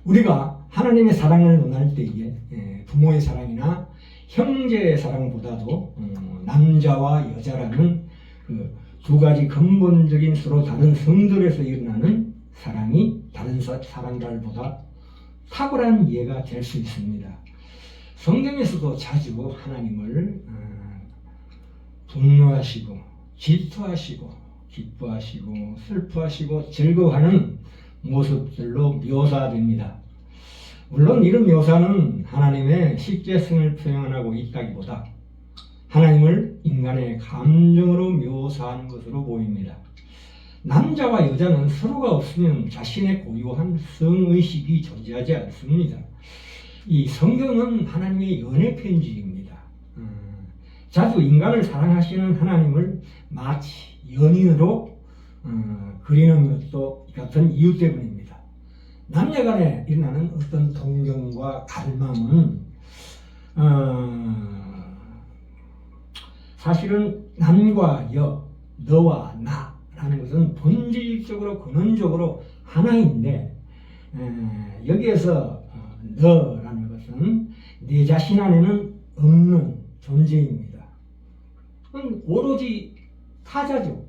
우리가 하나님의 사랑을 논할 때에 부모의 사랑이나 형제의 사랑보다도 남자와 여자라는 그 두 가지 근본적인 서로 다른 성들에서 일어나는 사랑이 다른 사랑들보다 탁월한 이해가 될 수 있습니다. 성경에서도 자주 하나님을 분노하시고 질투하시고 기뻐하시고 슬퍼하시고 즐거워하는 모습들로 묘사됩니다. 물론 이런 묘사는 하나님의 실제성을 표현하고 있다기보다 하나님을 인간의 감정으로 묘사하는 것으로 보입니다. 남자와 여자는 서로가 없으면 자신의 고유한 성의식이 존재하지 않습니다. 이 성경은 하나님의 연애 편지입니다. 자주 인간을 사랑하시는 하나님을 마치 연인으로 그리는 것도 같은 이유 때문입니다. 남녀 간에 일어나는 어떤 동경과 갈망은 사실은 남과 여, 너와 나라는 것은 본질적으로 근원적으로 하나인데 여기에서 너라는 것은 내 자신 안에는 없는 존재입니다. 오로지 타자죠.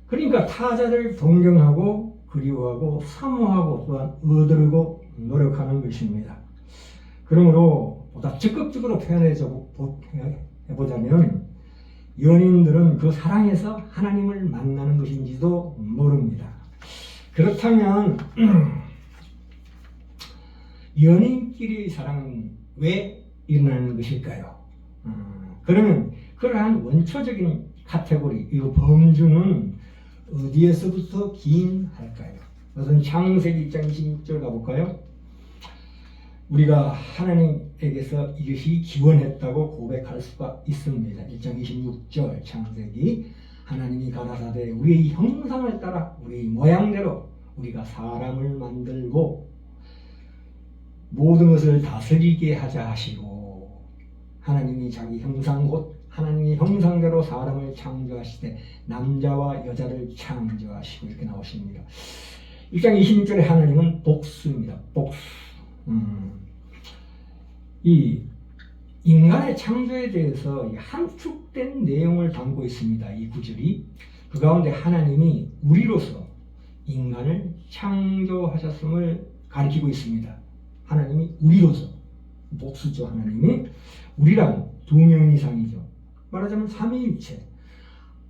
그러니까 타자를 동경하고 그리워하고 사모하고 또한 얻으려고 노력하는 것입니다. 그러므로 보다 적극적으로 표현해보자면 연인들은 그 사랑에서 하나님을 만나는 것인지도 모릅니다. 그렇다면 연인끼리의 사랑은 왜 일어나는 것일까요? 그러면 그러한 원초적인 카테고리, 이 범주는 어디에서부터 기인할까요? 우선 창세기 1장 26절 가볼까요? 우리가 하나님에게서 이것이 기원했다고 고백할 수가 있습니다. 1장 26절 창세기 하나님이 가라사대 우리의 형상을 따라 우리의 모양대로 우리가 사람을 만들고 모든 것을 다스리게 하자 하시고 하나님이 자기 형상 곧 하나님이 형상대로 사람을 창조하시되 남자와 여자를 창조하시고 이렇게 나오십니다. 1장 26절에 하나님은 복수입니다. 복수. 이 인간의 창조에 대해서 함축된 내용을 담고 있습니다. 이 구절이 그 가운데 하나님이 우리로서 인간을 창조하셨음을 가리키고 있습니다. 하나님이 우리로서 복수죠. 하나님이 우리랑 두 명 이상이죠. 말하자면 삼위일체.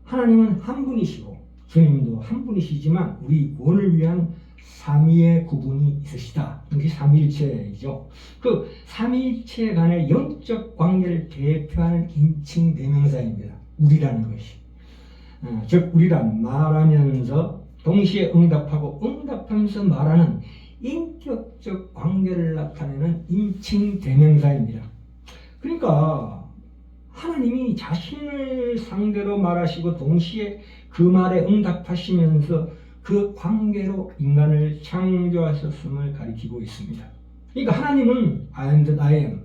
하나님은 한 분이시고 주님도 한 분이시지만 우리 구원을 위한 삼위의 구분이 있으시다. 이게 삼위일체이죠. 그 삼위일체 간의 영적 관계를 대표하는 인칭 대명사입니다. 우리라는 것이. 즉 우리란 말하면서 동시에 응답하고 응답하면서 말하는 인격적 관계를 나타내는 인칭 대명사입니다. 그러니까 하나님이 자신을 상대로 말하시고 동시에 그 말에 응답하시면서 그 관계로 인간을 창조하셨음을 가리키고 있습니다. 그러니까 하나님은 I am that I am,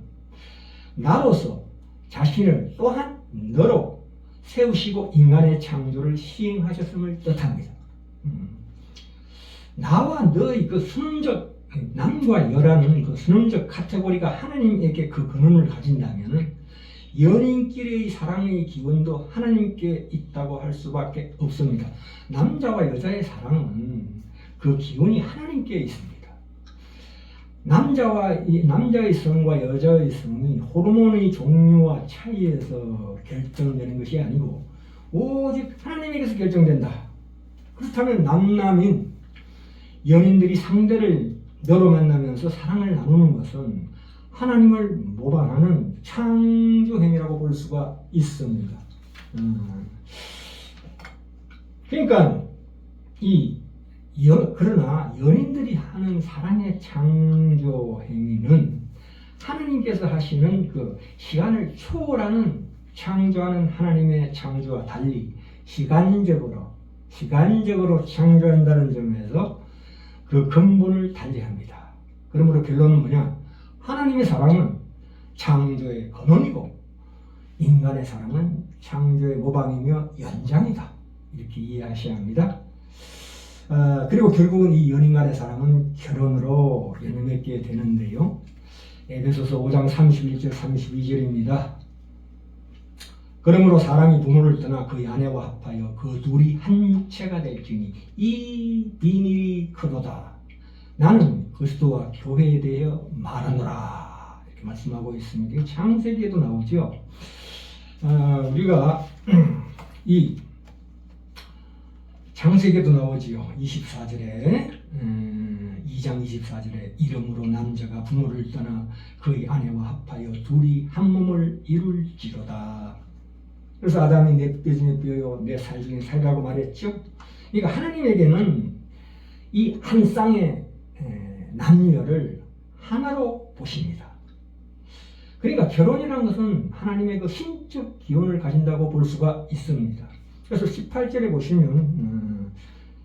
나로서 자신을 또한 너로 세우시고 인간의 창조를 시행하셨음을 뜻합니다. 나와 너의 그 순적 남과 여라는 그 순적 카테고리가 하나님에게 그 근원을 가진다면 연인끼리의 사랑의 기원도 하나님께 있다고 할 수밖에 없습니다. 남자와 여자의 사랑은 그 기원이 하나님께 있습니다. 남자의 성과 여자의 성이 호르몬의 종류와 차이에서 결정되는 것이 아니고 오직 하나님에게서 결정된다. 그렇다면 남남인 연인들이 상대를 너로 만나면서 사랑을 나누는 것은 하나님을 모방하는 창조행위라고 볼 수가 있습니다. 그러니까 그러나 연인들이 하는 사랑의 창조행위는 하나님께서 하시는 그 시간을 초월하는 창조하는 하나님의 창조와 달리 시간적으로 창조한다는 점에서 그 근본을 달리합니다. 그러므로 결론은 뭐냐? 하나님의 사랑은 창조의 근원이고 인간의 사랑은 창조의 모방이며 연장이다. 이렇게 이해하셔야 합니다. 그리고 결국은 이 연인 간의 사랑은 결혼으로 연연맺게 되는데요. 에베소서 5장 31절 32절입니다. 그러므로 사람이 부모를 떠나 그의 아내와 합하여 그 둘이 한 육체가 될지니 이 비밀이 크도다. 나는 그리스도와 교회에 대하여 말하노라. 이렇게 말씀하고 있습니다. 창세기에도 나오죠. 우리가 이 창세기에도 나오지요. 24절에 2장 24절에 이름으로 남자가 부모를 떠나 그의 아내와 합하여 둘이 한 몸을 이룰지로다. 그래서 아담이 내 뼈 중에 뼈요 내 살 중에 살이라고 말했죠. 그러니까 하나님에게는 이 한 쌍의 남녀를 하나로 보십니다. 그러니까 결혼이라는 것은 하나님의 그 신적 기원을 가진다고 볼 수가 있습니다. 그래서 18절에 보시면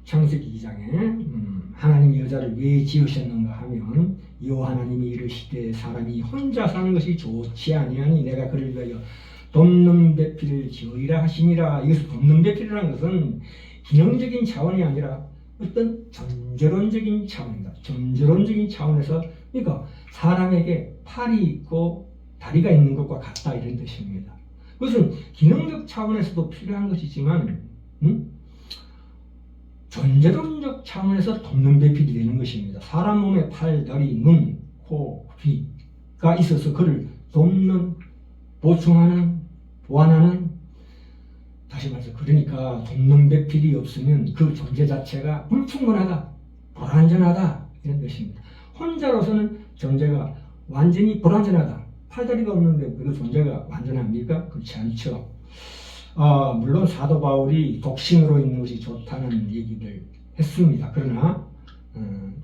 창세기 2장에 하나님 여자를 왜 지으셨는가 하면 여호와 하나님이 이르시되 사람이 혼자 사는 것이 좋지 아니하니 내가 그를 위하여 돕는 배필을 지으리라 하시니라. 여기서 돕는 배필이라는 것은 기능적인 차원이 아니라 어떤 전제론적인 차원입니다. 전제론적인 차원에서 그러니까 사람에게 팔이 있고 다리가 있는 것과 같다 이런 뜻입니다. 그것은 기능적 차원에서도 필요한 것이지만 전제론적 차원에서 돕는 배필이 되는 것입니다. 사람 몸에 팔, 다리, 눈, 코, 귀가 있어서 그를 돕는, 보충하는, 보완하는, 다시 말해서 그러니까 돕는 배필이 없으면 그 존재 자체가 불충분하다, 불완전하다 이런 뜻입니다. 혼자로서는 존재가 완전히 불완전하다. 팔다리가 없는데 그 존재가 완전합니까? 그렇지 않죠. 물론 사도 바울이 독신으로 있는 것이 좋다는 얘기를 했습니다. 그러나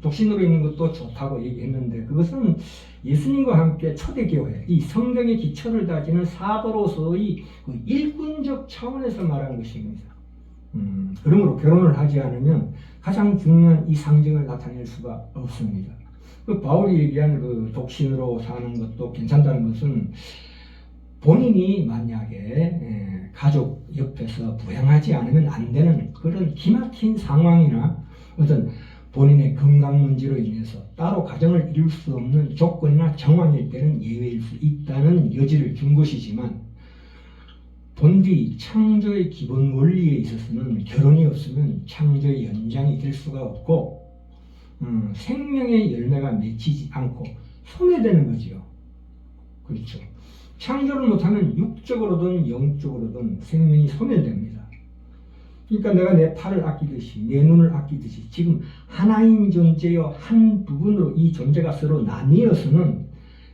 독신으로 있는 것도 좋다고 얘기했는데 그것은 예수님과 함께 초대교회, 이 성경의 기초를 다지는 사도로서의 그 일꾼적 차원에서 말한 것입니다. 그러므로 결혼을 하지 않으면 가장 중요한 이 상징을 나타낼 수가 없습니다. 그 바울이 얘기한 그 독신으로 사는 것도 괜찮다는 것은 본인이 만약에 가족 옆에서 부양하지 않으면 안 되는 그런 기막힌 상황이나 어떤 본인의 건강 문제로 인해서 따로 가정을 이룰 수 없는 조건이나 정황일 때는 예외일 수 있다는 여지를 준 것이지만 본디 창조의 기본 원리에 있어서는 결혼이 없으면 창조의 연장이 될 수가 없고 생명의 열매가 맺히지 않고 소멸되는 거지요. 그렇죠. 창조를 못하면 육적으로든 영적으로든 생명이 소멸됩니다. 그러니까 내가 내 팔을 아끼듯이 내 눈을 아끼듯이 지금 하나인 존재여 한 부분으로 이 존재가 서로 나뉘어서는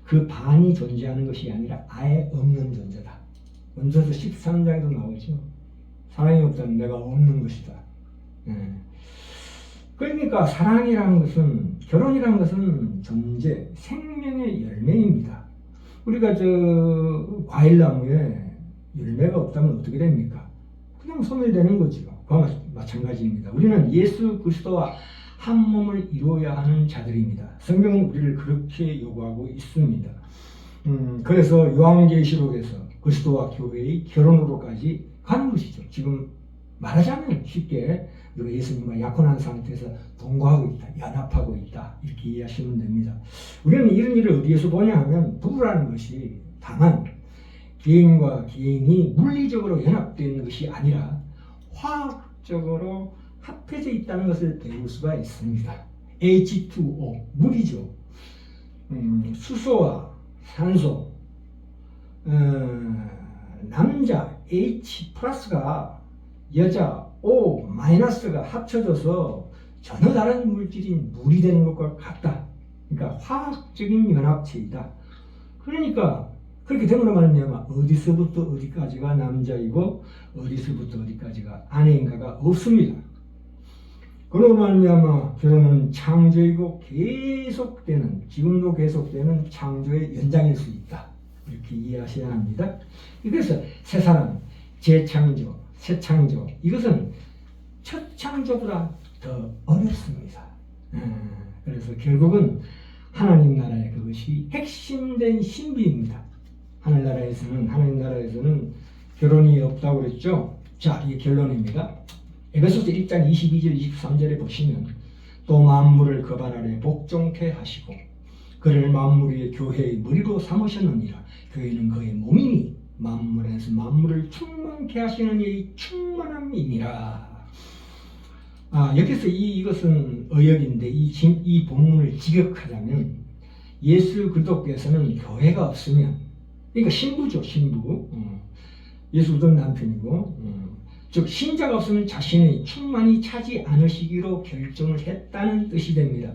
그 반이 존재하는 것이 아니라 아예 없는 존재다. 원서서 13장에도 나오죠. 사랑이 없다면 내가 없는 것이다. 그러니까 사랑이라는 것은 결혼이라는 것은 존재, 생명의 열매입니다. 우리가 과일나무에 열매가 없다면 어떻게 됩니까? 그냥 소멸되는 거죠. 그와 마찬가지입니다. 우리는 예수 그리스도와 한 몸을 이루어야 하는 자들입니다. 성경은 우리를 그렇게 요구하고 있습니다. 그래서 요한계시록에서 그리스도와 교회의 결혼으로까지 가는 것이죠. 지금 말하자면 쉽게 우리가 예수님과 약혼한 상태에서 동거하고 있다, 연합하고 있다 이렇게 이해하시면 됩니다. 우리는 이런 일을 어디에서 보냐 하면 부부라는 것이 다만 개인과 개인이 물리적으로 연합되는 것이 아니라 화학적으로 합해져 있다는 것을 배울 수가 있습니다. H2O, 물이죠. 수소와 산소, 남자 H 플러스가 여자 O 마이너스가 합쳐져서 전혀 다른 물질인 물이 되는 것과 같다. 그러니까 화학적인 연합체이다. 그러니까 그렇게 되므로 말하면 어디서부터 어디까지가 남자이고 어디서부터 어디까지가 아내인가가 없습니다. 그러고 말미암아 결혼은 창조이고 계속되는, 지금도 계속되는 창조의 연장일 수 있다. 이렇게 이해하셔야 합니다. 그래서 새 사람, 재창조, 새 창조, 이것은 첫 창조보다 더 어렵습니다. 그래서 결국은 하나님 나라의 그것이 핵심된 신비입니다. 하나님 나라에서는 결혼이 없다고 그랬죠. 자, 이게 결론입니다. 에베소서 1장 22절 23절에 보시면 또 만물을 그 발 아래 복종케 하시고 그를 만물 위에 교회의 머리로 삼으셨느니라. 교회는 그의 몸이니 만물에서 만물을 충만케 하시는 이의 충만함이니라. 여기서 이것은 의역인데 이 본문을 직역하자면 예수 그리스도께서는 교회가 없으면, 그러니까 신부죠, 신부. 예수 그리스도 남편이고, 즉 신자가 없으면 자신의 충만히 차지 않으시기로 결정을 했다는 뜻이 됩니다.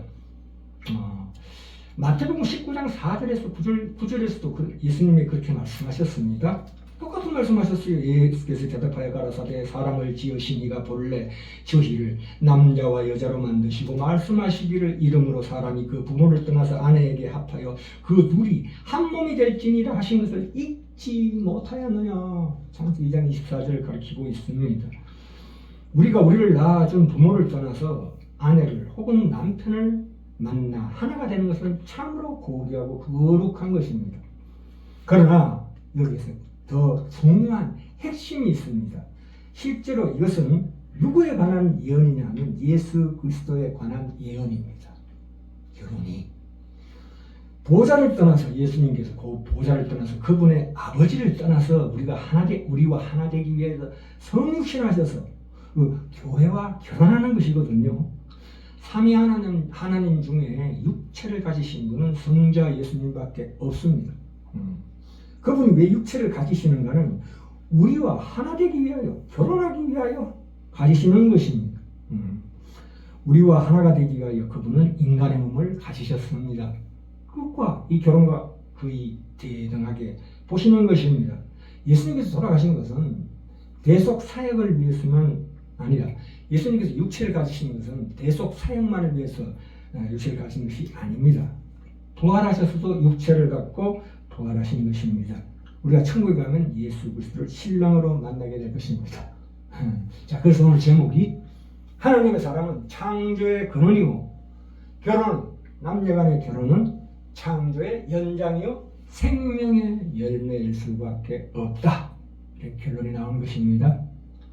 마태복음 19장 4절에서 9절에서도 예수님이 그렇게 말씀하셨습니다. 똑같은 말씀하셨어요. 예수께서 대답하여 가라사대 사람을 지으시니가 본래 저희를 남자와 여자로 만드시고 말씀하시기를 이름으로 사람이 그 부모를 떠나서 아내에게 합하여 그 둘이 한 몸이 될지니라 하신 것을 잊지 못하였느냐. 창세기 2장 24절을 가리키고 있습니다. 우리가 우리를 낳아준 부모를 떠나서 아내를 혹은 남편을 만나 하나가 되는 것은 참으로 고귀하고 거룩한 것입니다. 그러나 여기서 더 중요한 핵심이 있습니다. 실제로 이것은 누구에 관한 예언이냐면 예수 그리스도에 관한 예언입니다. 결혼이 보좌를 떠나서 예수님께서 그 보좌를 떠나서 그분의 아버지를 떠나서 우리와 하나 되기 위해서 성육신하셔서 그 교회와 결혼하는 것이거든요. 삼위 하나님 중에 육체를 가지신 분은 성자 예수님밖에 없습니다. 그분이 왜 육체를 가지시는가는 우리와 하나 되기 위하여, 결혼하기 위하여 가지시는 것입니다. 우리와 하나가 되기 위하여 그분은 인간의 몸을 가지셨습니다. 그것과 이 결혼과 거의 대등하게 보시는 것입니다. 예수님께서 돌아가신 것은 대속 사역을 위해서만 아니라 예수님께서 육체를 가지신 것은 대속 사역만을 위해서 육체를 가진 것이 아닙니다. 부활하셔서도 육체를 갖고 부활하신 것입니다. 우리가 천국에 가면 예수 그리스도를 신랑으로 만나게 될 것입니다. 자, 그래서 오늘 제목이 하나님의 사랑은 창조의 근원이고 남녀간의 결혼은 창조의 연장이요 생명의 열매일 수밖에 없다. 이렇게 결론이 나온 것입니다.